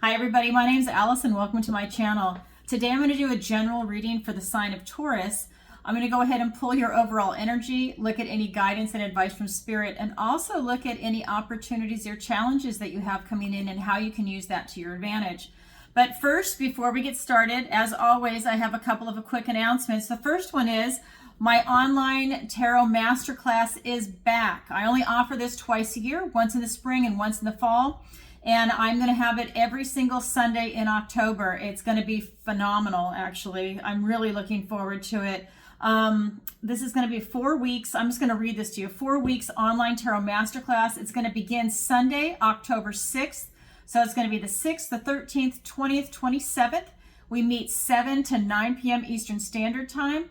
Hi everybody, my name is Alison. Welcome to my channel. Today I'm going to do a general reading for the sign of Taurus. I'm going to go ahead and pull your overall energy, look at any guidance and advice from Spirit, and also look at any opportunities or challenges that you have coming in and how you can use that to your advantage. But first, before we get started, as always, I have a couple of quick announcements. The first one is my online tarot masterclass is back. I only offer this twice a year, once in the spring and once in the fall. And I'm going to have it every single Sunday in October. It's going to be phenomenal, actually. I'm really looking forward to it. This is going to be 4 weeks. I'm just going to read this to you. 4 weeks online tarot masterclass. It's going to begin Sunday, October 6th. So it's going to be the 6th, the 13th, 20th, 27th. We meet 7 to 9 p.m. Eastern Standard Time.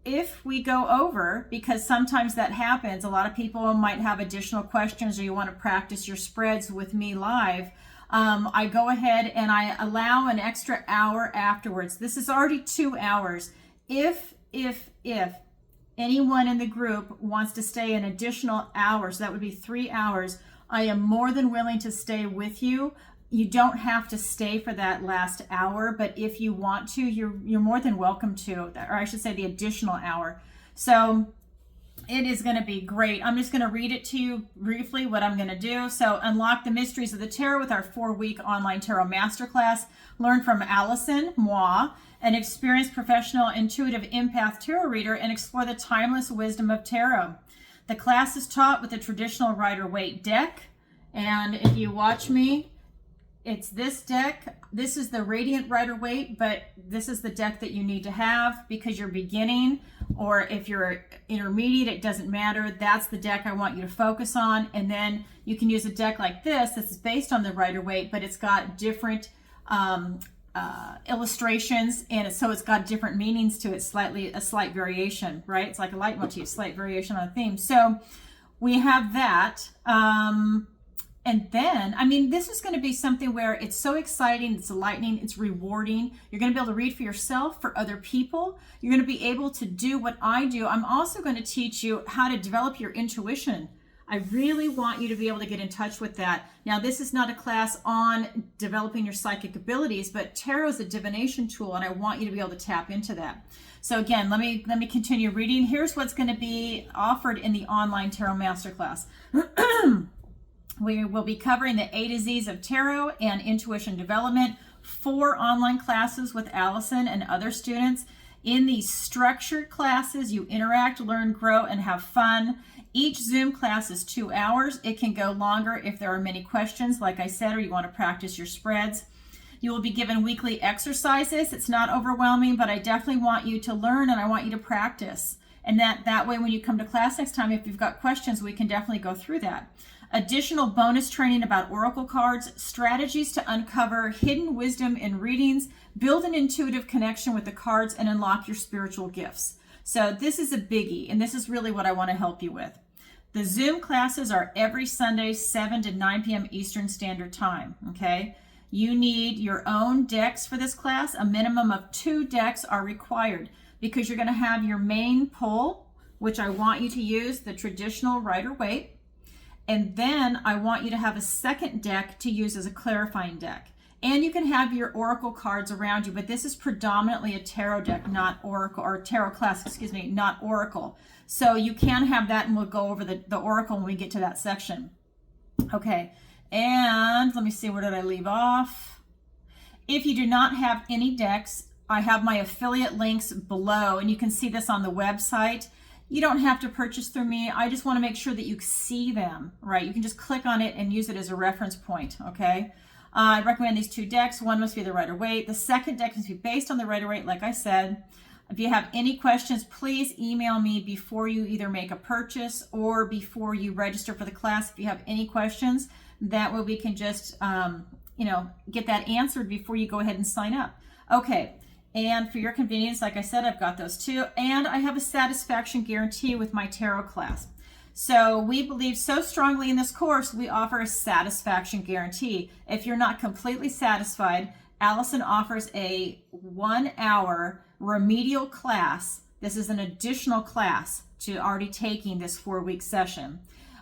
If we go over, because sometimes that happens, a lot of people might have additional questions or you want to practice your spreads with me live, I go ahead and I allow an extra hour afterwards. This is already 2 hours. If anyone in the group wants to stay an additional hour, so that would be 3 hours, I am more than willing to stay with you. You don't have to stay for that last hour, but if you want to, you're more than welcome to, or I should say the additional hour. So it is going to be great. I'm just going to read it to you briefly what I'm going to do. So unlock the mysteries of the tarot with our 4-week online tarot masterclass. Learn from Alison, moi, an experienced professional intuitive empath tarot reader, and explore the timeless wisdom of tarot. The class is taught with a traditional Rider-Waite deck, and if you watch me, it's this deck. This is the Radiant Rider-Waite, but this is the deck that you need to have because you're beginning, or if you're intermediate, it doesn't matter. That's the deck I want you to focus on. And then you can use a deck like this. This is based on the Rider-Waite, but it's got different illustrations, and so it's got different meanings to it, a slight variation, right? It's like a leitmotif, slight variation on a theme. So we have that. And then, I mean, this is going to be something where it's so exciting, it's enlightening, it's rewarding. You're going to be able to read for yourself, for other people. You're going to be able to do what I do. I'm also going to teach you how to develop your intuition. I really want you to be able to get in touch with that. Now, this is not a class on developing your psychic abilities, but tarot is a divination tool, and I want you to be able to tap into that. So again, let me continue reading. Here's what's going to be offered in the online tarot masterclass. We will be covering the A to Z's of tarot and intuition development, 4 online classes with Alison and other students. In these structured classes, you interact, learn, grow, and have fun. Each Zoom class is 2 hours. It can go longer if there are many questions, like I said, or you want to practice your spreads. You will be given weekly exercises. It's not overwhelming, but I definitely want you to learn and I want you to practice. And that way, when you come to class next time, if you've got questions, we can definitely go through that. Additional bonus training about oracle cards, strategies to uncover hidden wisdom in readings, build an intuitive connection with the cards, and unlock your spiritual gifts. So this is a biggie, and this is really what I want to help you with. The Zoom classes are every Sunday, 7 to 9 p.m. Eastern Standard Time, okay? You need your own decks for this class. A minimum of 2 decks are required because you're going to have your main pull, which I want you to use, the traditional Rider-Waite. And then I want you to have a second deck to use as a clarifying deck. And you can have your oracle cards around you, but this is predominantly a tarot deck, not oracle, or tarot class, excuse me, not oracle. So you can have that, and we'll go over the oracle when we get to that section. Okay, and let me see, where did I leave off? If you do not have any decks, I have my affiliate links below, and you can see this on the website. You don't have to purchase through me. I just want to make sure that you see them, right? You can just click on it and use it as a reference point, okay? I recommend these 2 decks. One must be the Rider-Waite. The second deck must be based on the Rider-Waite, like I said. If you have any questions, please email me before you either make a purchase or before you register for the class. If you have any questions, that way we can just, get that answered before you go ahead and sign up. Okay. And for your convenience, like I said, I've got those 2. And I have a satisfaction guarantee with my tarot class. So we believe so strongly in this course, we offer a satisfaction guarantee. If you're not completely satisfied, Alison offers a 1-hour remedial class. This is an additional class to already taking this 4-week session.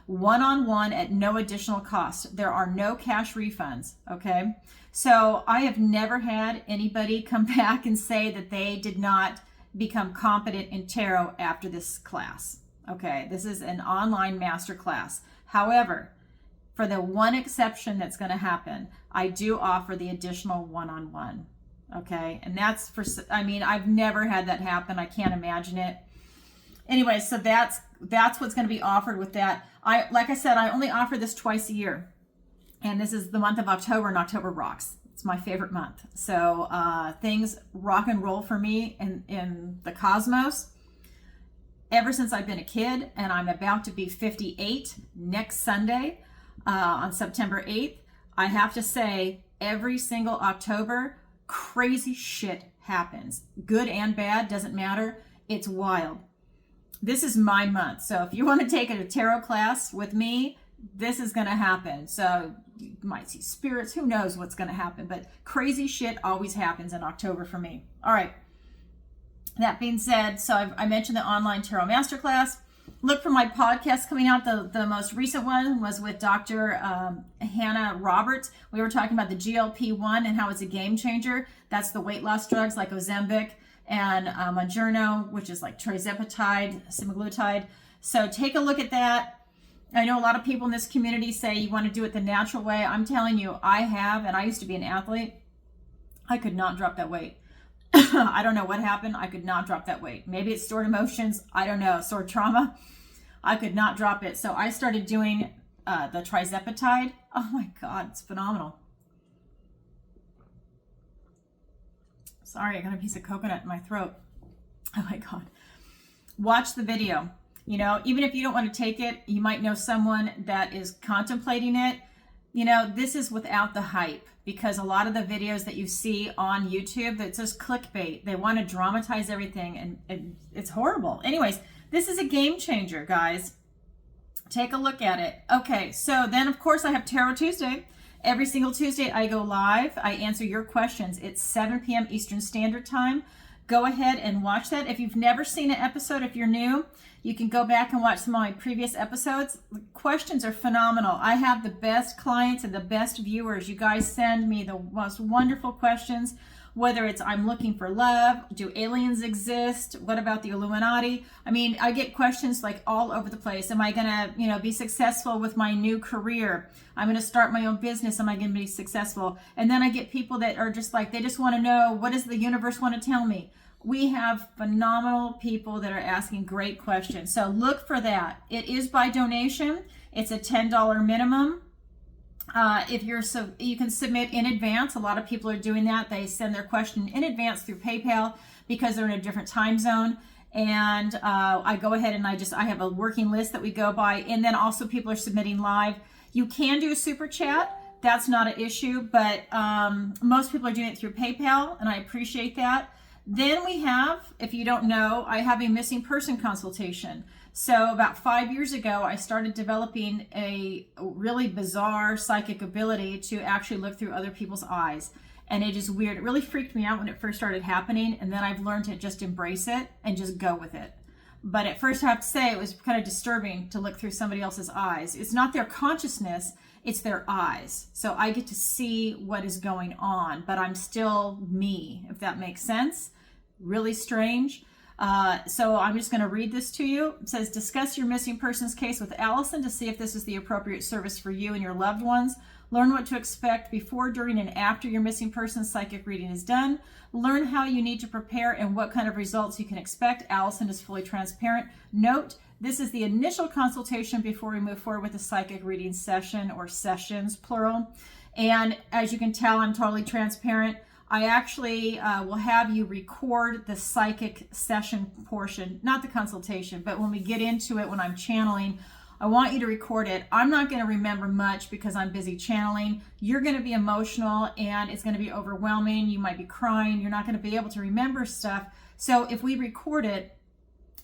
one-on-one at no additional cost. There are no cash refunds, okay? So I have never had anybody come back and say that they did not become competent in tarot after this class, okay? This is an online master class. However, for the one exception that's going to happen, I do offer the additional one-on-one, okay? And that's for, I mean, I've never had that happen. I can't imagine it. Anyway, so that's what's going to be offered with that. Like I said, I only offer this twice a year. And this is the month of October, and October rocks. It's my favorite month. So things rock and roll for me in the cosmos ever since I've been a kid, and I'm about to be 58 next Sunday on September 8th. I have to say, every single October, crazy shit happens. Good and bad, doesn't matter. It's wild. This is my month. So if you want to take a tarot class with me, this is going to happen. So you might see spirits, who knows what's going to happen, but crazy shit always happens in October for me. All right. That being said, so I mentioned the online tarot masterclass. Look for my podcast coming out. The most recent one was with Dr. Hannah Roberts. We were talking about the GLP-1 and how it's a game changer. That's the weight loss drugs like Ozempic and Mounjaro, which is like tirzepatide, semaglutide. So take a look at that. I know a lot of people in this community say you want to do it the natural way. I'm telling you, I have, and I used to be an athlete. I could not drop that weight. I don't know what happened. I could not drop that weight. Maybe it's stored emotions. I don't know. Stored trauma. I could not drop it. So I started doing the tirzepatide. Oh my God, it's phenomenal. Sorry, I got a piece of coconut in my throat. Oh my God. Watch the video. You know, even if you don't want to take it, you might know someone that is contemplating it. You know, this is without the hype, because a lot of the videos that you see on YouTube, that's just clickbait. They want to dramatize everything, and it's horrible. Anyways, this is a game changer, guys. Take a look at it. Okay, so then, of course, I have Tarot Tuesday. Every single Tuesday, I go live. I answer your questions. It's 7 p.m. Eastern Standard Time. Go ahead and watch that. If you've never seen an episode, if you're new, you can go back and watch some of my previous episodes. The questions are phenomenal. I have the best clients and the best viewers. You guys send me the most wonderful questions, whether it's I'm looking for love, do aliens exist, what about the Illuminati? I mean, I get questions like all over the place. Am I gonna, be successful with my new career? I'm gonna start my own business. Am I gonna be successful? And then I get people that are just like, they just wanna know, what does the universe wanna tell me? We have phenomenal people that are asking great questions. So look for that. It is by donation. It's a $10 minimum. You can submit in advance. A lot of people are doing that. They send their question in advance through PayPal because they're in a different time zone. And I go ahead and I have a working list that we go by. And then also people are submitting live. You can do a super chat. That's not an issue, but most people are doing it through PayPal, and I appreciate that. Then we have, if you don't know, I have a missing person consultation. So about 5 years ago, I started developing a really bizarre psychic ability to actually look through other people's eyes. And it is weird. It really freaked me out when it first started happening. And then I've learned to just embrace it and just go with it. But at first, I have to say, it was kind of disturbing to look through somebody else's eyes. It's not their consciousness, it's their eyes. So I get to see what is going on, but I'm still me, if that makes sense. Really strange. So I'm just going to read this to you. It says, discuss your missing persons case with Alison to see if this is the appropriate service for you and your loved ones. Learn what to expect before, during, and after your missing persons psychic reading is done. Learn how you need to prepare and what kind of results you can expect. Alison is fully transparent. Note, this is the initial consultation before we move forward with the psychic reading session, or sessions, plural. And as you can tell, I'm totally transparent. I actually will have you record the psychic session portion, not the consultation, but when we get into it, when I'm channeling, I want you to record it. I'm not going to remember much because I'm busy channeling. You're going to be emotional and it's going to be overwhelming. You might be crying. You're not going to be able to remember stuff. So if we record it,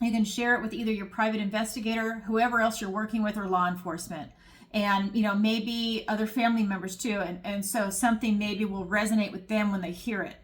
you can share it with either your private investigator, whoever else you're working with, or law enforcement. And, maybe other family members too. And so something maybe will resonate with them when they hear it.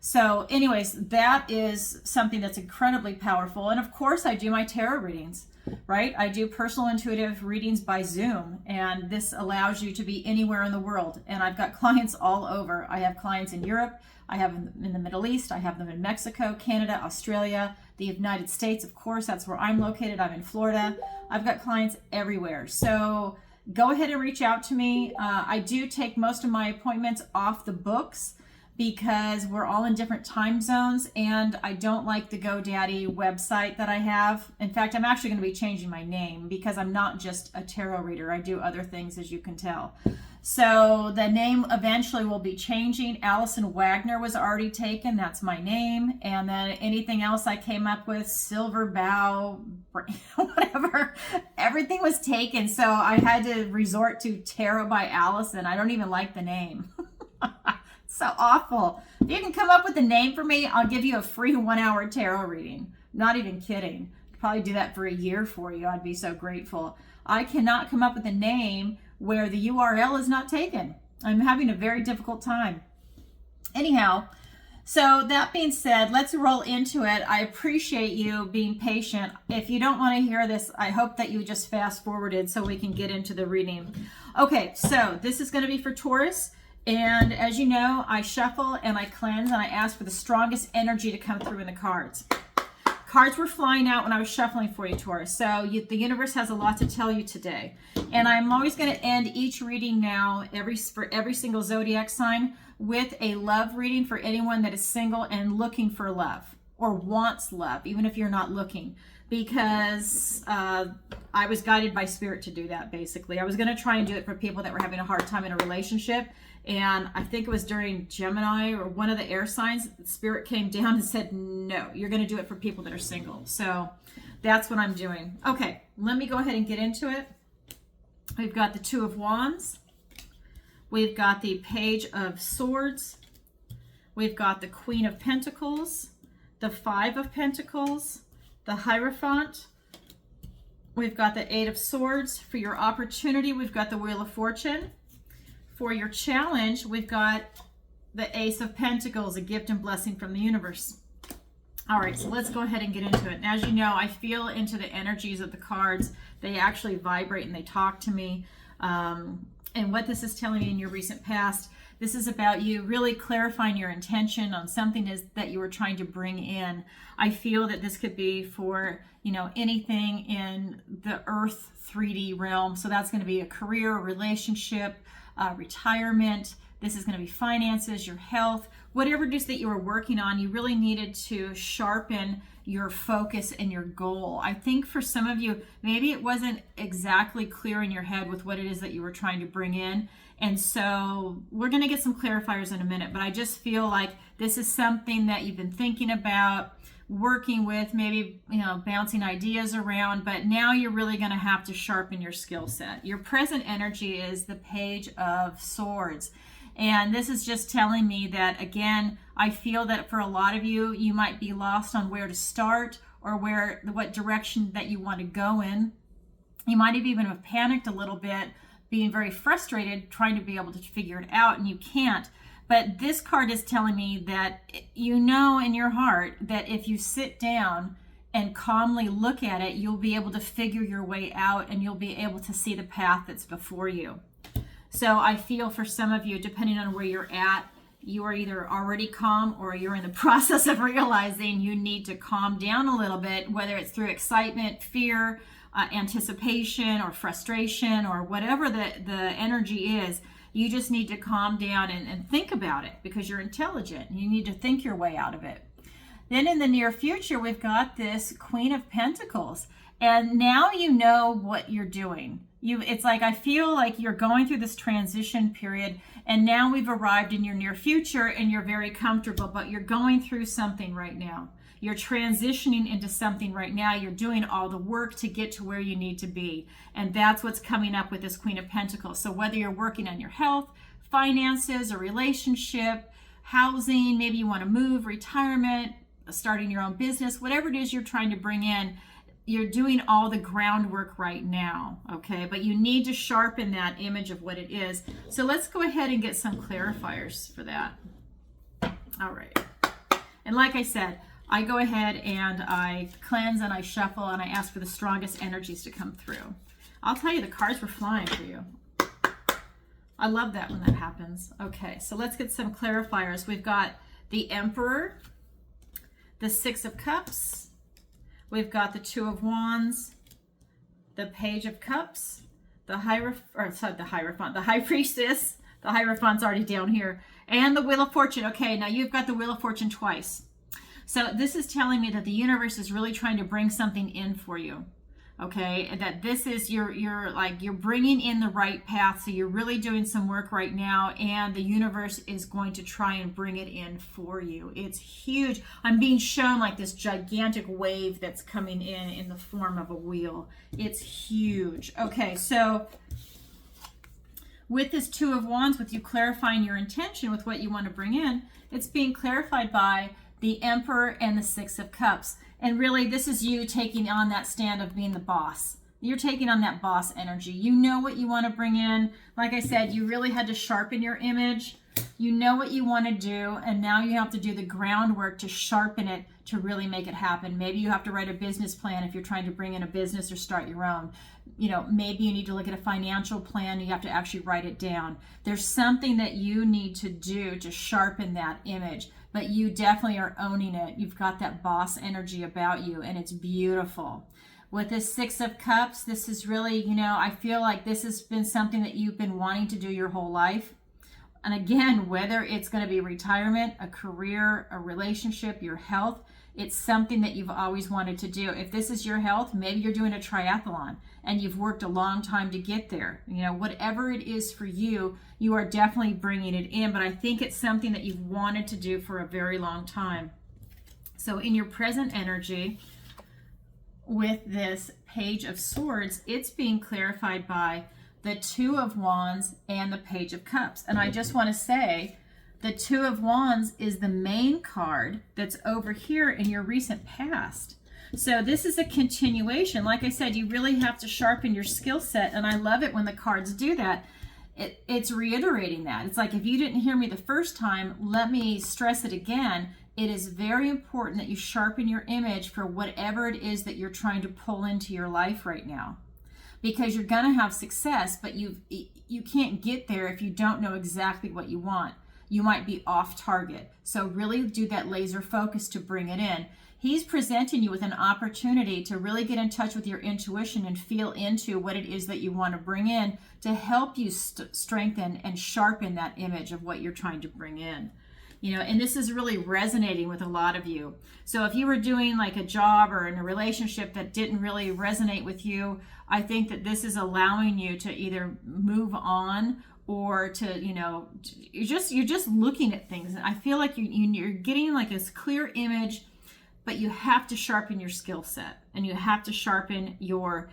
So anyways, that is something that's incredibly powerful. And of course, I do my tarot readings, right? I do personal intuitive readings by Zoom, and this allows you to be anywhere in the world. And I've got clients all over. I have clients in Europe, I have them in the Middle East, I have them in Mexico, Canada, Australia, the United States, of course, that's where I'm located. I'm in Florida. I've got clients everywhere. So go ahead and reach out to me. I do take most of my appointments off the books because we're all in different time zones, and I don't like the GoDaddy website that I have. In fact, I'm actually going to be changing my name because I'm not just a tarot reader. I do other things, as you can tell. So the name eventually will be changing. Alison Wagner was already taken. That's my name. And then anything else I came up with, Silver Bow, whatever, everything was taken. So I had to resort to Tarot by Alison. I don't even like the name. So awful. If you can come up with a name for me, I'll give you a free 1-hour tarot reading. Not even kidding. I'd probably do that for a year for you. I'd be so grateful. I cannot come up with a name where the URL is not taken. I'm having a very difficult time. Anyhow, so that being said, let's roll into it. I appreciate you being patient. If you don't want to hear this, I hope that you just fast forwarded so we can get into the reading. Okay, so this is going to be for Taurus. And as you know, I shuffle and I cleanse and I ask for the strongest energy to come through in the cards. Cards were flying out when I was shuffling for you, Taurus. So the universe has a lot to tell you today. And I'm always going to end each reading now, for every single zodiac sign, with a love reading for anyone that is single and looking for love or wants love, even if you're not looking. Because I was guided by spirit to do that, basically. I was going to try and do it for people that were having a hard time in a relationship. And I think it was during Gemini or one of the air signs, spirit came down and said, no, you're going to do it for people that are single. So that's what I'm doing. Okay, let me go ahead and get into it. We've got the Two of Wands. We've got the Page of Swords. We've got the Queen of Pentacles, the Five of Pentacles, the Hierophant. We've got the Eight of Swords. For your opportunity, we've got the Wheel of Fortune. For your challenge, we've got the Ace of Pentacles, a gift and blessing from the universe. All right, so let's go ahead and get into it. And as you know, I feel into the energies of the cards. They actually vibrate and they talk to me. And what this is telling me in your recent past, this is about you really clarifying your intention on something that you were trying to bring in. I feel that this could be for, anything in the Earth 3D realm. So that's going to be a career, relationship, retirement. This is going to be finances, your health, whatever it is that you were working on. You really needed to sharpen your focus and your goal. I think for some of you, maybe it wasn't exactly clear in your head with what it is that you were trying to bring in. And so we're going to get some clarifiers in a minute, but I just feel like this is something that you've been thinking about, working with, maybe, bouncing ideas around, but now you're really going to have to sharpen your skill set. Your present energy is the Page of Swords. And this is just telling me that, again, I feel that for a lot of you, you might be lost on where to start or what direction that you want to go in. You might have even have panicked a little bit, being very frustrated, trying to be able to figure it out, and you can't. But this card is telling me that you know in your heart that if you sit down and calmly look at it, you'll be able to figure your way out and you'll be able to see the path that's before you. So I feel for some of you, depending on where you're at, you are either already calm or you're in the process of realizing you need to calm down a little bit, whether it's through excitement, fear, anticipation, or frustration, or whatever the energy is. You just need to calm down and think about it because you're intelligent. You need to think your way out of it. Then in the near future, we've got this Queen of Pentacles. And now you know what you're doing. It's like I feel like you're going through this transition period, and now we've arrived in your near future and you're very comfortable, but you're going through something right now. You're transitioning into something right now. You're doing all the work to get to where you need to be. And that's what's coming up with this Queen of Pentacles. So whether you're working on your health, finances, a relationship, housing, maybe you want to move, retirement, starting your own business, whatever it is you're trying to bring in, you're doing all the groundwork right now, okay? But you need to sharpen that image of what it is. So let's go ahead and get some clarifiers for that. All right. And like I said, I go ahead and I cleanse and I shuffle and I ask for the strongest energies to come through. I'll tell you, the cards were flying for you. I love that when that happens. Okay, so let's get some clarifiers. We've got the Emperor, the Six of Cups, we've got the Two of Wands, the Page of Cups, the High Priestess, the Hierophant's already down here, and the Wheel of Fortune. Okay, now you've got the Wheel of Fortune twice. So this is telling me that the universe is really trying to bring something in for you. Okay, and that this is you're bringing in the right path. So you're really doing some work right now, and the universe is going to try and bring it in for you. It's huge. I'm being shown like this gigantic wave that's coming in the form of a wheel. It's huge. Okay, so with this Two of Wands, with you clarifying your intention with what you want to bring in, it's being clarified by the Emperor and the Six of Cups. And really, this is you taking on that stand of being the boss. You're taking on that boss energy. You know what you want to bring in. Like I said, you really had to sharpen your image. You know what you want to do, and now you have to do the groundwork to sharpen it to really make it happen. Maybe you have to write a business plan if you're trying to bring in a business or start your own. You know, maybe you need to look at a financial plan. You have to actually write it down. There's something that you need to do to sharpen that image. But you definitely are owning it. You've got that boss energy about you, and it's beautiful. With this Six of Cups, this is really, you know, I feel like this has been something that you've been wanting to do your whole life. And again, whether it's going to be retirement, a career, a relationship, your health, it's something that you've always wanted to do. If this is your health, maybe you're doing a triathlon and you've worked a long time to get there. You know, whatever it is for you, you are definitely bringing it in. But I think it's something that you've wanted to do for a very long time. So in your present energy, with this Page of Swords, it's being clarified by the Two of Wands and the Page of Cups. And I just want to say, the Two of Wands is the main card that's over here in your recent past. So this is a continuation. Like I said, you really have to sharpen your skill set, and I love it when the cards do that. It's reiterating that. It's like, if you didn't hear me the first time, let me stress it again. It is very important that you sharpen your image for whatever it is that you're trying to pull into your life right now. Because you're going to have success, but you can't get there if you don't know exactly what you want. You might be off target. So really do that laser focus to bring it in. He's presenting you with an opportunity to really get in touch with your intuition and feel into what it is that you want to bring in to help you strengthen and sharpen that image of what you're trying to bring in. You know, and this is really resonating with a lot of you. So if you were doing like a job or in a relationship that didn't really resonate with you, I think that this is allowing you to either move on or to, you know, you're just looking at things. And I feel like you're getting like this clear image, but you have to sharpen your skill set, and you have to sharpen your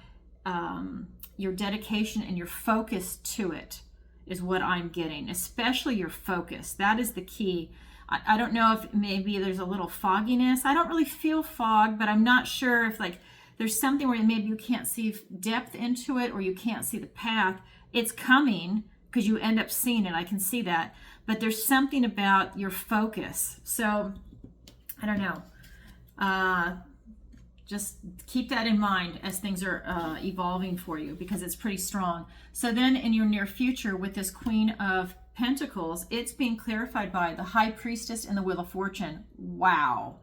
dedication and your focus to it, is what I'm getting, especially your focus. That is the key. I don't know if maybe there's a little fogginess. I don't really feel fog, but I'm not sure if like there's something where maybe you can't see depth into it, or you can't see the path. It's coming because you end up seeing it. I can see that. But there's something about your focus. So I don't know. Just keep that in mind as things are evolving for you, because it's pretty strong. So then in your near future, with this Queen of Pentacles, it's being clarified by the High Priestess and the Wheel of Fortune. Wow.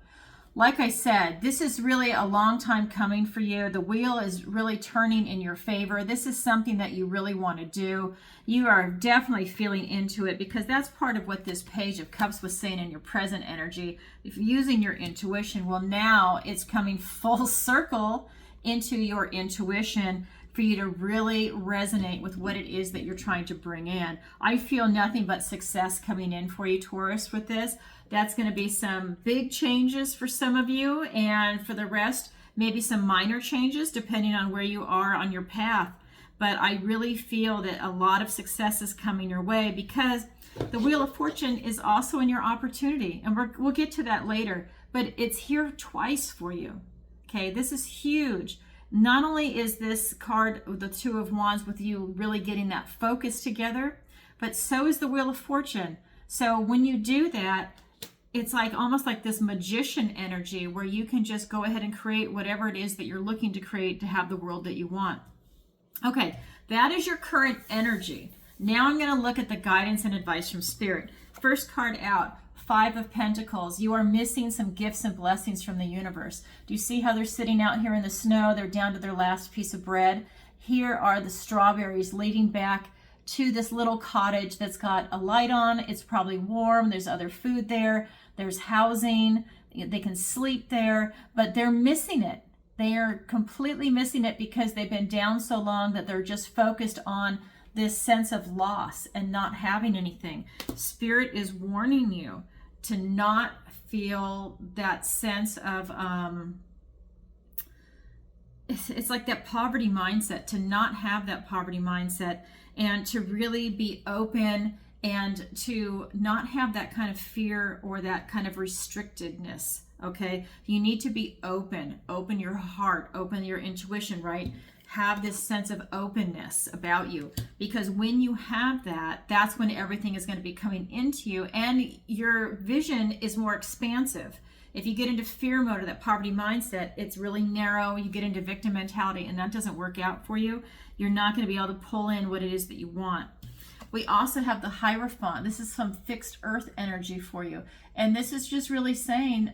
Like I said, this is really a long time coming for you. The wheel is really turning in your favor. This is something that you really want to do. You are definitely feeling into it, because that's part of what this Page of Cups was saying in your present energy. If you're using your intuition, well, now it's coming full circle into your intuition for you to really resonate with what it is that you're trying to bring in. I feel nothing but success coming in for you, Taurus, with this. That's going to be some big changes for some of you, and for the rest, maybe some minor changes depending on where you are on your path. But I really feel that a lot of success is coming your way, because the Wheel of Fortune is also in your opportunity, and we'll get to that later, but it's here twice for you. Okay, this is huge. Not only is this card, the Two of Wands, with you really getting that focus together, but so is the Wheel of Fortune. So when you do that, it's like almost like this magician energy where you can just go ahead and create whatever it is that you're looking to create to have the world that you want. Okay, that is your current energy. Now I'm going to look at the guidance and advice from Spirit. First card out, 5 of Pentacles. You are missing some gifts and blessings from the universe. Do you see how they're sitting out here in the snow? They're down to their last piece of bread. Here are the strawberries leading back to this little cottage that's got a light on. It's probably warm. There's other food there. There's housing. They can sleep there, but they're missing it. They are completely missing it because they've been down so long that they're just focused on this sense of loss and not having anything. Spirit is warning you to not feel that sense of, it's like that poverty mindset, to not have that poverty mindset, and to really be open and to not have that kind of fear or that kind of restrictedness. Okay, you need to be open your heart, open your intuition, right? Have this sense of openness about you, because when you have that, that's when everything is going to be coming into you and your vision is more expansive. If you get into fear mode or that poverty mindset, it's really narrow. You get into victim mentality and that doesn't work out for you. You're not going to be able to pull in what it is that you want. We also have the Hierophant. This is some fixed earth energy for you. And this is just really saying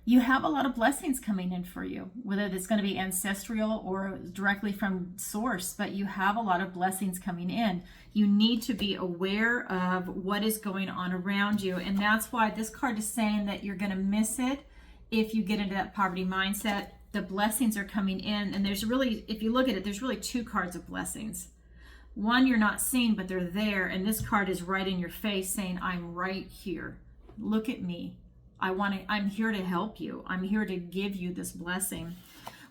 you have a lot of blessings coming in for you, whether it's going to be ancestral or directly from source, but you have a lot of blessings coming in. You need to be aware of what is going on around you. And that's why this card is saying that you're going to miss it if you get into that poverty mindset. The blessings are coming in. And there's really, if you look at it, there's really 2 cards of blessings. One you're not seeing, but they're there. And this card is right in your face saying, I'm right here. Look at me. I'm here to help you. I'm here to give you this blessing.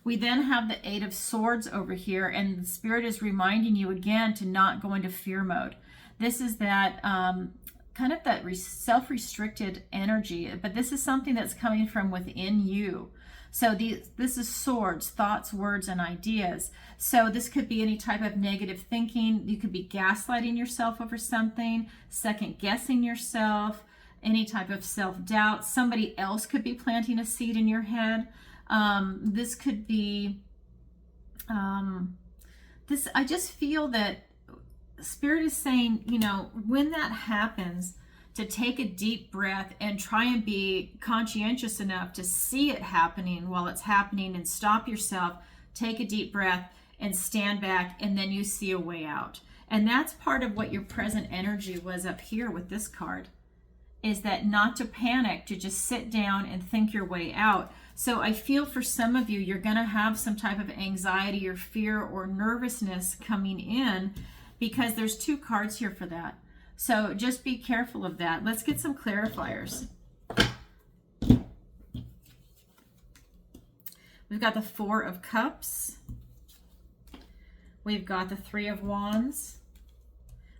We then have the 8 of Swords over here, and the Spirit is reminding you again to not go into fear mode. This is that kind of that self-restricted energy, but this is something that's coming from within you. So this is swords, thoughts, words, and ideas. So this could be any type of negative thinking. You could be gaslighting yourself over something, second guessing yourself, any type of self-doubt. Somebody else could be planting a seed in your head. This could be, I just feel that Spirit is saying, you know, when that happens, to take a deep breath and try and be conscientious enough to see it happening while it's happening and stop yourself, take a deep breath and stand back, and then you see a way out. And that's part of what your present energy was up here with this card, is that not to panic, to just sit down and think your way out. So I feel for some of you, you're going to have some type of anxiety or fear or nervousness coming in, because there's 2 cards here for that. So just be careful of that. Let's get some clarifiers. We've got the 4 of Cups. We've got the 3 of Wands.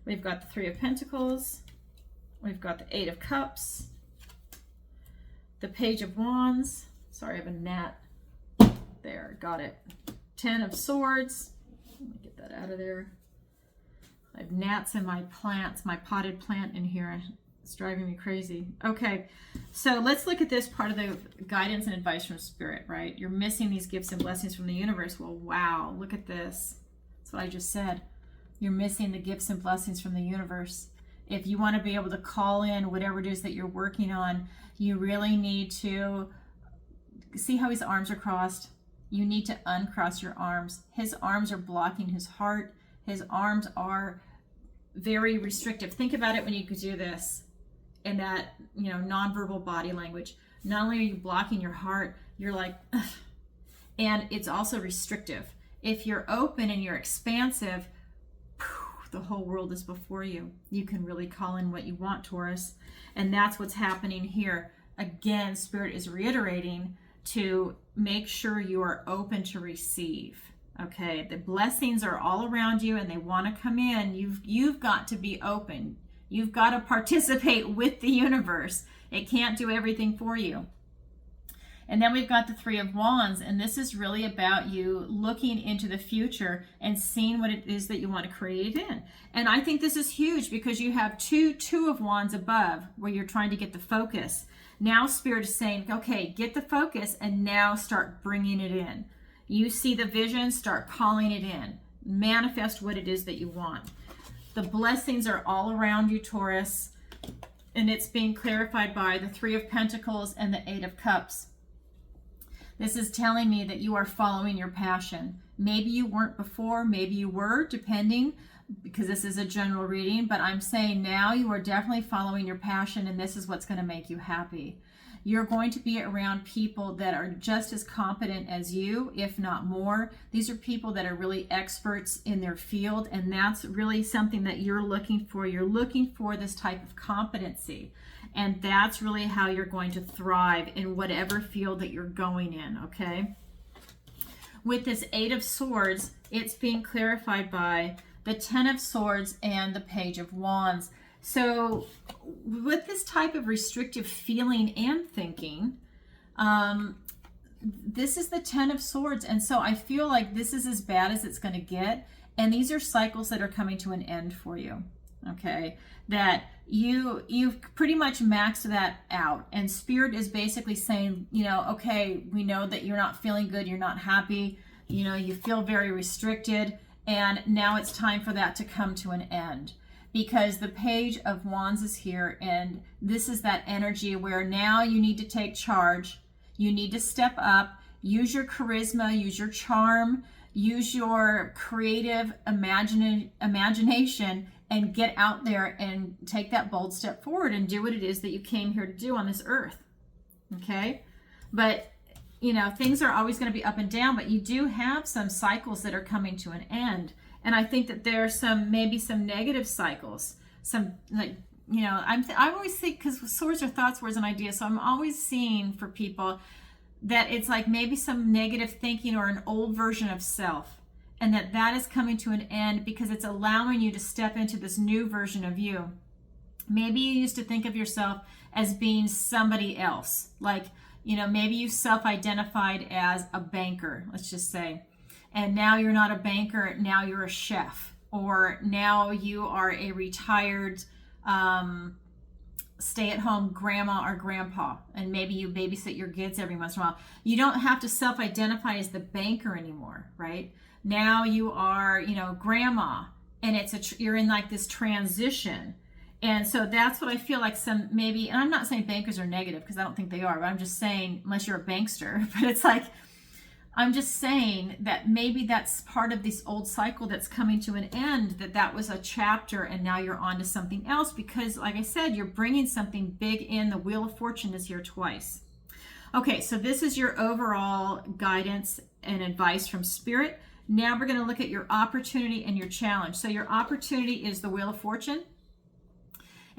We've got the 3 of Pentacles. We've got the 8 of Cups. The Page of Wands. Sorry, I have a gnat. There, got it. 10 of Swords. Let me get that out of there. I have gnats in my plants, my potted plant in here. It's driving me crazy. Okay, so let's look at this part of the guidance and advice from Spirit, right? You're missing these gifts and blessings from the universe. Well, wow, look at this. That's what I just said. You're missing the gifts and blessings from the universe. If you want to be able to call in whatever it is that you're working on, you really need to see how his arms are crossed. You need to uncross your arms. His arms are blocking his heart. His arms are very restrictive. Think about it when you could do this in that, you know, nonverbal body language. Not only are you blocking your heart, you're like, ugh. And it's also restrictive. If you're open and you're expansive, the whole world is before you. You can really call in what you want, Taurus. And that's what's happening here. Again, Spirit is reiterating to make sure you are open to receive. Okay, the blessings are all around you and they want to come in. You've got to be open. You've got to participate with the universe. It can't do everything for you. And then we've got the Three of Wands, and this is really about you looking into the future and seeing what it is that you want to create in. And I think this is huge because you have two of Wands above where you're trying to get the focus. Now Spirit is saying, okay, get the focus and now start bringing it in. You see the vision, start calling it in. Manifest what it is that you want. The blessings are all around you, Taurus, and it's being clarified by the Three of Pentacles and the Eight of Cups. This is telling me that you are following your passion. Maybe you weren't before, maybe you were, depending, because this is a general reading, but I'm saying now you are definitely following your passion, and this is what's going to make you happy. You're going to be around people that are just as competent as you, if not more. These are people that are really experts in their field, and that's really something that you're looking for. You're looking for this type of competency, and that's really how you're going to thrive in whatever field that you're going in, okay? With this Eight of Swords, it's being clarified by the Ten of Swords and the Page of Wands. So with this type of restrictive feeling and thinking, this is the Ten of Swords. And so I feel like this is as bad as it's going to get. And these are cycles that are coming to an end for you. Okay. That you've pretty much maxed that out. And Spirit is basically saying, you know, okay, we know that you're not feeling good. You're not happy. You know, you feel very restricted. And now it's time for that to come to an end. Because the Page of Wands is here, and this is that energy where now you need to take charge. You need to step up, use your charisma, use your charm, use your creative imagination, and get out there and take that bold step forward and do what it is that you came here to do on this earth. Okay? But, you know, things are always going to be up and down, but you do have some cycles that are coming to an end. And I think that there are maybe some negative cycles, some, like, you know, I always think, because swords are thoughts, words, and ideas, so I'm always seeing for people that it's like maybe some negative thinking or an old version of self, and that is coming to an end because it's allowing you to step into this new version of you. Maybe you used to think of yourself as being somebody else, like, you know, maybe you self-identified as a banker, let's just say. And now you're not a banker, now you're a chef. Or now you are a retired stay-at-home grandma or grandpa. And maybe you babysit your kids every once in a while. You don't have to self-identify as the banker anymore, right? Now you are, you know, grandma. And you're in like this transition. And so that's what I feel like some maybe, and I'm not saying bankers are negative because I don't think they are, but I'm just saying, unless you're a bankster, but it's like, I'm just saying that maybe that's part of this old cycle that's coming to an end, that was a chapter and now you're on to something else because, like I said, you're bringing something big in. The Wheel of Fortune is here twice. Okay, so this is your overall guidance and advice from Spirit. Now we're going to look at your opportunity and your challenge. So your opportunity is the Wheel of Fortune.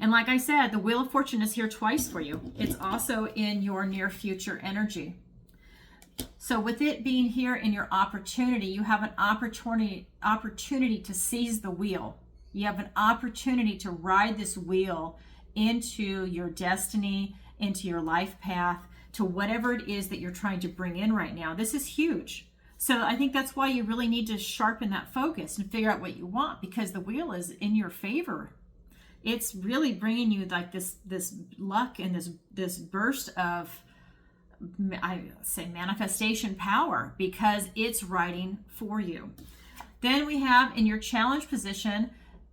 And like I said, the Wheel of Fortune is here twice for you. It's also in your near future energy. So with it being here in your opportunity, you have an opportunity to seize the wheel. You have an opportunity to ride this wheel into your destiny, into your life path, to whatever it is that you're trying to bring in right now. This is huge. So I think that's why you really need to sharpen that focus and figure out what you want, because the wheel is in your favor. It's really bringing you like this luck and this burst of, I say, manifestation power, because it's riding for you. Then we have in your challenge position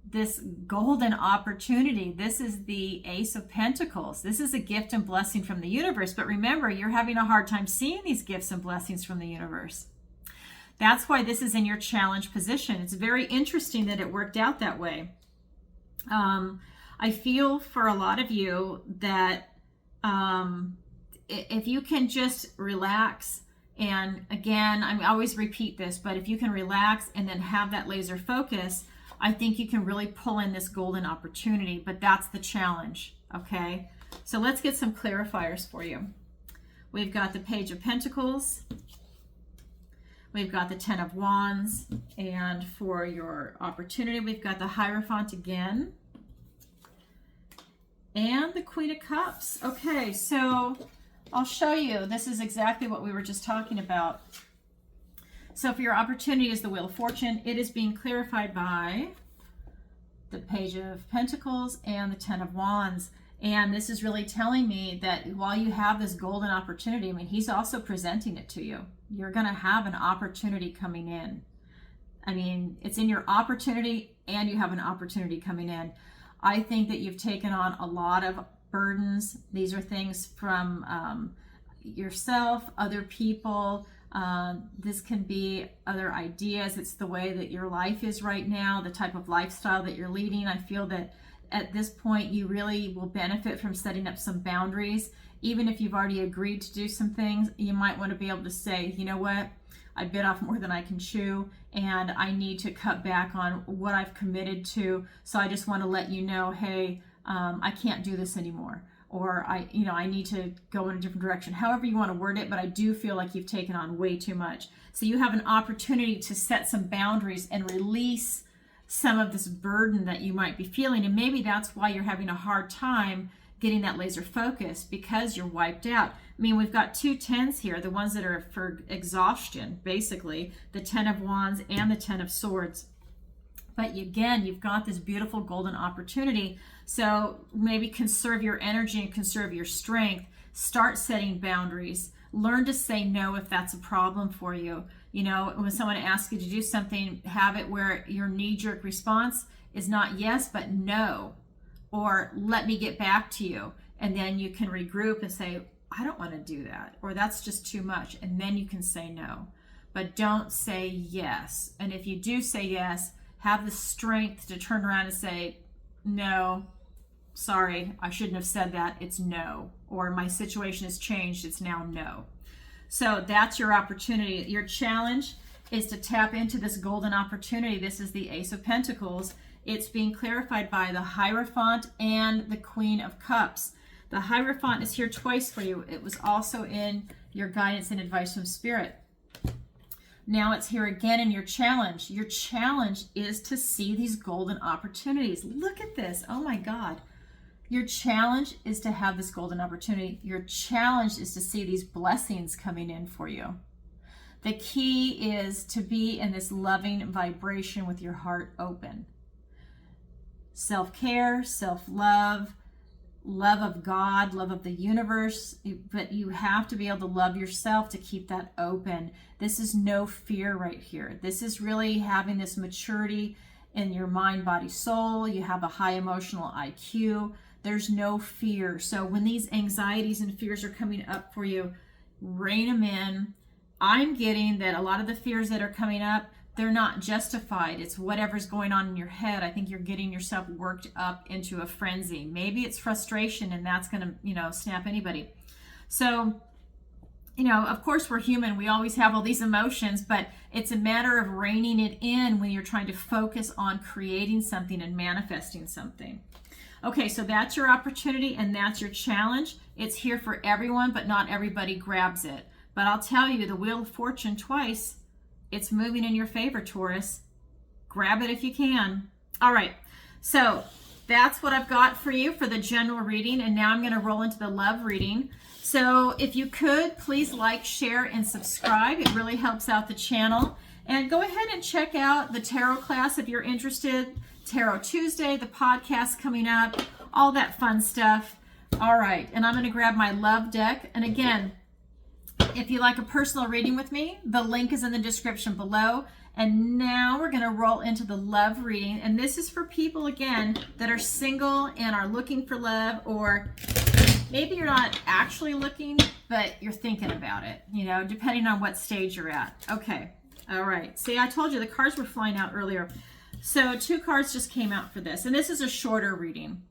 this golden opportunity. This is the Ace of Pentacles. This is a gift and blessing from the universe. But remember, you're having a hard time seeing these gifts and blessings from the universe. That's why this is in your challenge position. It's very interesting that it worked out that way. I feel for a lot of you that if you can just relax, and again, I always repeat this, but if you can relax and then have that laser focus, I think you can really pull in this golden opportunity. But that's the challenge, okay? So let's get some clarifiers for you. We've got the Page of Pentacles. We've got the Ten of Wands. And for your opportunity, we've got the Hierophant again. And the Queen of Cups. Okay, so I'll show you. This is exactly what we were just talking about. So for your opportunity is the Wheel of Fortune. It is being clarified by the Page of Pentacles and the Ten of Wands. And this is really telling me that while you have this golden opportunity, I mean, he's also presenting it to you. You're going to have an opportunity coming in. I mean, it's in your opportunity and you have an opportunity coming in. I think that you've taken on a lot of burdens. These are things from yourself, other people. This can be other ideas. It's the way that your life is right now, the type of lifestyle that you're leading. I feel that at this point, you really will benefit from setting up some boundaries. Even if you've already agreed to do some things, you might want to be able to say, you know what, I bit off more than I can chew, and I need to cut back on what I've committed to. So I just want to let you know, hey, I can't do this anymore. Or I need to go in a different direction. However you want to word it, but I do feel like you've taken on way too much. So you have an opportunity to set some boundaries and release some of this burden that you might be feeling. And maybe that's why you're having a hard time getting that laser focus, because you're wiped out. I mean, we've got two tens here, the ones that are for exhaustion, basically, the Ten of Wands and the Ten of Swords. But again, you've got this beautiful golden opportunity. So maybe conserve your energy and conserve your strength. Start setting boundaries. Learn to say no if that's a problem for you. You know, when someone asks you to do something, have it where your knee-jerk response is not yes, but no. Or let me get back to you. And then you can regroup and say, I don't want to do that. Or that's just too much. And then you can say no. But don't say yes. And if you do say yes, have the strength to turn around and say, no, sorry, I shouldn't have said that. It's no. Or my situation has changed. It's now no. So that's your opportunity. Your challenge is to tap into this golden opportunity. This is the Ace of Pentacles. It's being clarified by the Hierophant and the Queen of Cups. The Hierophant is here twice for you. It was also in your guidance and advice from Spirit. Now it's here again in your challenge. Your challenge is to see these golden opportunities. Look at this. Oh my God. Your challenge is to have this golden opportunity. Your challenge is to see these blessings coming in for you. The key is to be in this loving vibration with your heart open. Self-care, self-love, love of God, love of the universe, but you have to be able to love yourself to keep that open. This is no fear right here. This is really having this maturity in your mind, body, soul. You have a high emotional IQ. There's no fear. So when these anxieties and fears are coming up for you, rein them in. I'm getting that a lot of the fears that are coming up, they're not justified. It's whatever's going on in your head. I think you're getting yourself worked up into a frenzy. Maybe it's frustration, and that's going to, snap anybody. So, of course we're human. We always have all these emotions, but it's a matter of reining it in when you're trying to focus on creating something and manifesting something. Okay, so that's your opportunity and that's your challenge. It's here for everyone, but not everybody grabs it. But I'll tell you, the Wheel of Fortune twice, it's moving in your favor, Taurus. Grab it if you can. All right, so that's what I've got for you for the general reading. And now I'm going to roll into the love reading. So if you could, please like, share, and subscribe. It really helps out the channel. And go ahead and check out the tarot class if you're interested. Tarot Tuesday, the podcast coming up, all that fun stuff. All right, and I'm going to grab my love deck. And again, if you like a personal reading with me, the link is in the description below. And now we're going to roll into the love reading. And this is for people, again, that are single and are looking for love, or maybe you're not actually looking, but you're thinking about it, depending on what stage you're at. Okay. All right. See, I told you the cards were flying out earlier. So 2 cards just came out for this, and this is a shorter reading.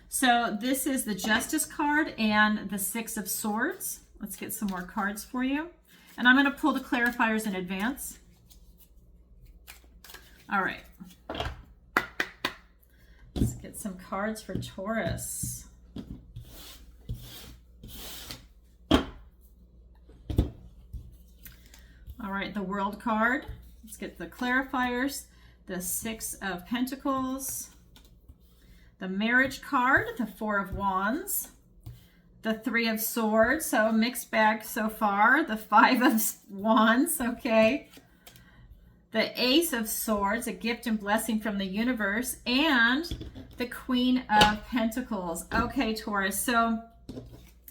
So this is the Justice card and the 6 of Swords. Let's get some more cards for you. And I'm going to pull the clarifiers in advance. All right. Let's get some cards for Taurus. All right, the World card. Let's get the clarifiers. The 6 of Pentacles. The Marriage card, the 4 of Wands. the Three of Swords, so mixed bag so far. The Five of Wands, okay. The Ace of Swords, a gift and blessing from the universe, and the Queen of Pentacles. Okay, Taurus, so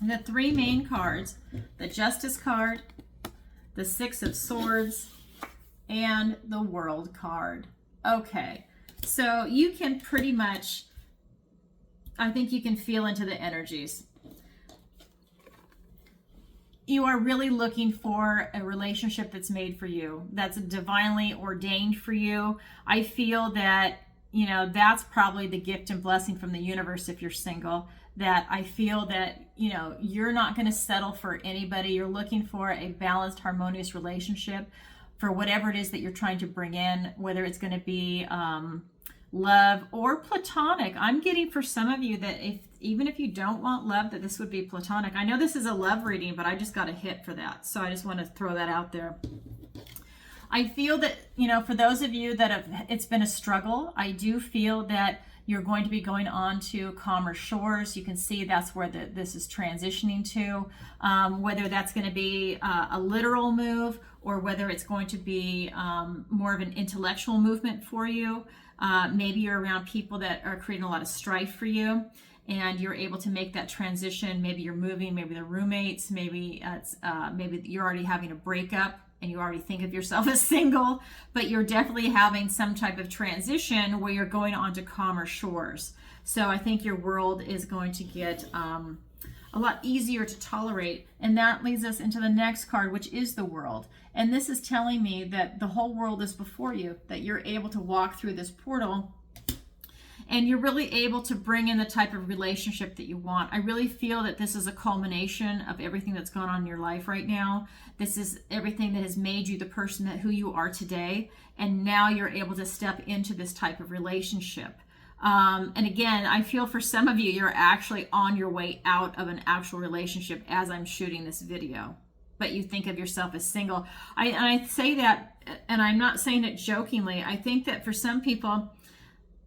the three main cards, the Justice card, the Six of Swords, and the World card. Okay, so you can pretty much, I think you can feel into the energies. You are really looking for a relationship that's made for you, that's divinely ordained for you. I feel that, you know, that's probably the gift and blessing from the universe if you're single, that I feel that, you know, you're not going to settle for anybody. You're looking for a balanced, harmonious relationship for whatever it is that you're trying to bring in, whether it's going to be love or platonic. I'm getting for some of you that even if you don't want love, that this would be platonic. I know this is a love reading, but I just got a hit for that. So I just want to throw that out there. I feel that, you know, for those of you that it's been a struggle, I do feel that you're going to be going on to calmer shores. You can see that's where this is transitioning to, whether that's going to be a literal move or whether it's going to be more of an intellectual movement for you. Maybe you're around people that are creating a lot of strife for you and you're able to make that transition. Maybe you're moving, maybe they're roommates, maybe maybe you're already having a breakup and you already think of yourself as single, but you're definitely having some type of transition where you're going on to calmer shores. So I think your world is going to get a lot easier to tolerate. And that leads us into the next card, which is the World. And this is telling me that the whole world is before you, that you're able to walk through this portal and you're really able to bring in the type of relationship that you want. I really feel that this is a culmination of everything that's going on in your life right now. This is everything that has made you the person who you are today. And now you're able to step into this type of relationship. And again, I feel for some of you, you're actually on your way out of an actual relationship as I'm shooting this video, but you think of yourself as single. I say that, and I'm not saying it jokingly. I think that for some people,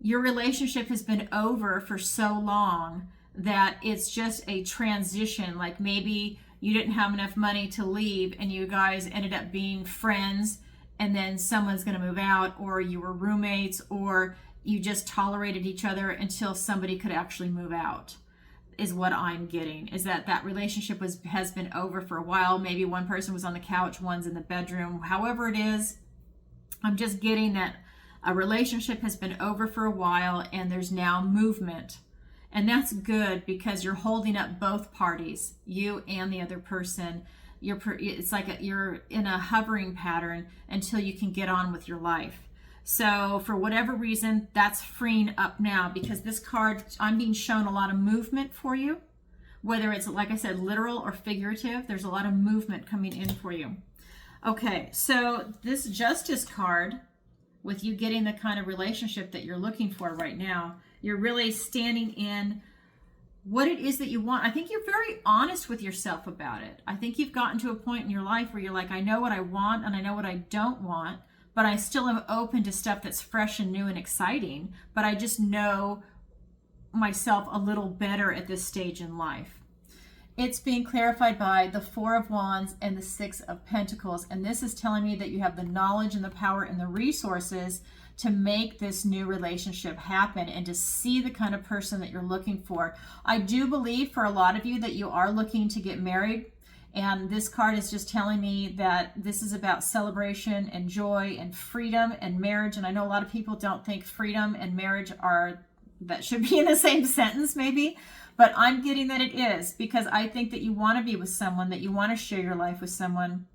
your relationship has been over for so long that it's just a transition. Like maybe you didn't have enough money to leave and you guys ended up being friends and then someone's going to move out, or you were roommates, or you just tolerated each other until somebody could actually move out, is what I'm getting. Is that relationship has been over for a while. Maybe one person was on the couch, one's in the bedroom. However it is, I'm just getting that a relationship has been over for a while and there's now movement. And that's good because you're holding up both parties, you and the other person. It's like you're in a hovering pattern until you can get on with your life. So for whatever reason, that's freeing up now because this card, I'm being shown a lot of movement for you. Whether it's, like I said, literal or figurative, there's a lot of movement coming in for you. Okay, so this Justice card, with you getting the kind of relationship that you're looking for right now, you're really standing in what it is that you want. I think you're very honest with yourself about it. I think you've gotten to a point in your life where you're like, I know what I want and I know what I don't want, but I still am open to stuff that's fresh and new and exciting, but I just know myself a little better at this stage in life. It's being clarified by the Four of Wands and the Six of Pentacles, and this is telling me that you have the knowledge and the power and the resources to make this new relationship happen and to see the kind of person that you're looking for. I do believe for a lot of you that you are looking to get married. And this card is just telling me that this is about celebration and joy and freedom and marriage. And I know a lot of people don't think freedom and marriage that should be in the same sentence maybe, but I'm getting that it is, because I think that you want to be with someone, that you want to share your life with someone.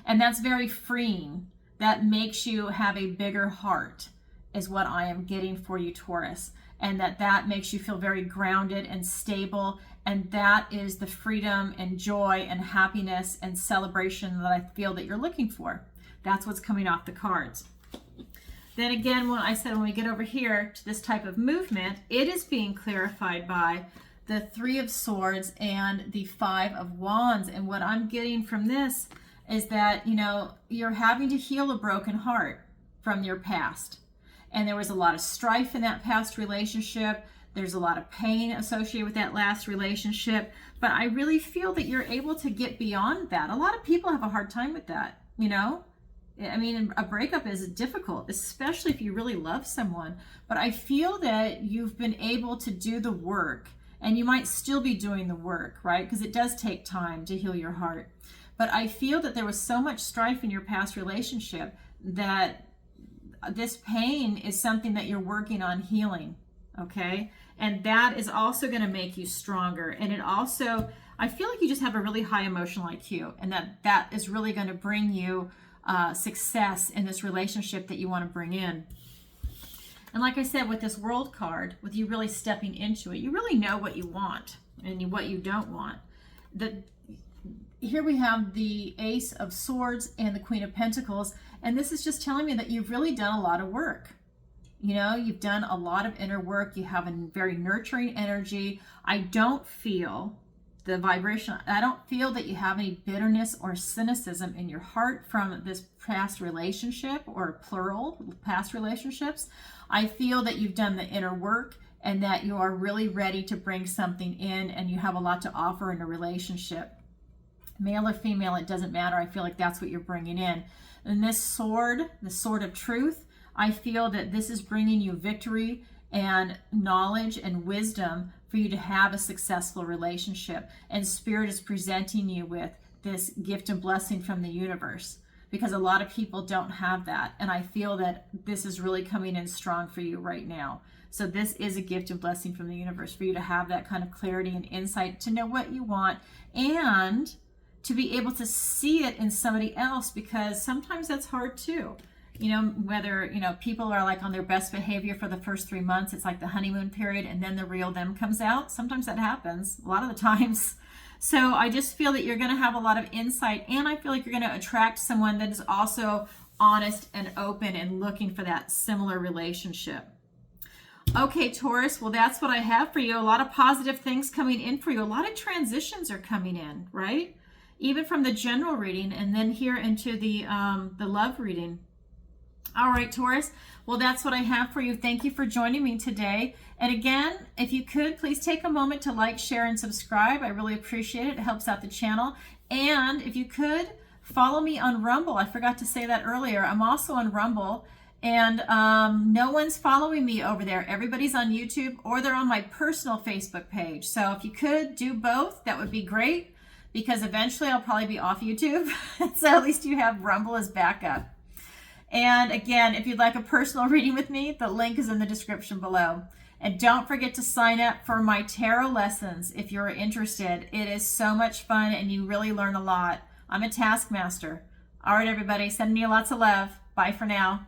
And that's very freeing. That makes you have a bigger heart is what I am getting for you, Taurus. And that makes you feel very grounded and stable. And that is the freedom and joy and happiness and celebration that I feel that you're looking for. That's what's coming off the cards. Then again, when we get over here to this type of movement, it is being clarified by the Three of Swords and the Five of Wands. And what I'm getting from this is that, you know, you're having to heal a broken heart from your past. And there was a lot of strife in that past relationship. There's a lot of pain associated with that last relationship, but I really feel that you're able to get beyond that. A lot of people have a hard time with that, you know? I mean, a breakup is difficult, especially if you really love someone. But I feel that you've been able to do the work, and you might still be doing the work, right? Because it does take time to heal your heart. But I feel that there was so much strife in your past relationship that this pain is something that you're working on healing, okay? And that is also going to make you stronger. And it also, I feel like you just have a really high emotional IQ, and that is really going to bring you success in this relationship that you want to bring in. And like I said, with this World card, with you really stepping into it, you really know what you want and what you don't want. Here we have the Ace of Swords and the Queen of Pentacles, and this is just telling me that you've really done a lot of work. You know, you've done a lot of inner work. You have a very nurturing energy. I don't feel the vibration. I don't feel that you have any bitterness or cynicism in your heart from this past relationship, or plural past relationships. I feel that you've done the inner work and that you are really ready to bring something in, and you have a lot to offer in a relationship. Male or female, it doesn't matter. I feel like that's what you're bringing in. And this sword, the sword of truth, I feel that this is bringing you victory and knowledge and wisdom for you to have a successful relationship. And Spirit is presenting you with this gift and blessing from the universe, because a lot of people don't have that. And I feel that this is really coming in strong for you right now. So this is a gift and blessing from the universe for you to have that kind of clarity and insight, to know what you want, and to be able to see it in somebody else, because sometimes that's hard too. You know, whether, you know, people are like on their best behavior for the first 3 months, it's like the honeymoon period, and then the real them comes out. Sometimes that happens, a lot of the times. So I just feel that you're going to have a lot of insight, and I feel like you're going to attract someone that is also honest and open and looking for that similar relationship. Okay, Taurus, well, that's what I have for you. A lot of positive things coming in for you. A lot of transitions are coming in, right? Even from the general reading, and then here into the love reading. All right, Taurus. Well, that's what I have for you. Thank you for joining me today. And again, if you could, please take a moment to like, share, and subscribe. I really appreciate it. It helps out the channel. And if you could, follow me on Rumble. I forgot to say that earlier. I'm also on Rumble. And no one's following me over there. Everybody's on YouTube, or they're on my personal Facebook page. So if you could do both, that would be great, because eventually I'll probably be off YouTube. So at least you have Rumble as backup. And again, if you'd like a personal reading with me, the link is in the description below. And don't forget to sign up for my tarot lessons if you're interested. It is so much fun, and you really learn a lot. I'm a taskmaster. All right, everybody, sending you lots of love. Bye for now.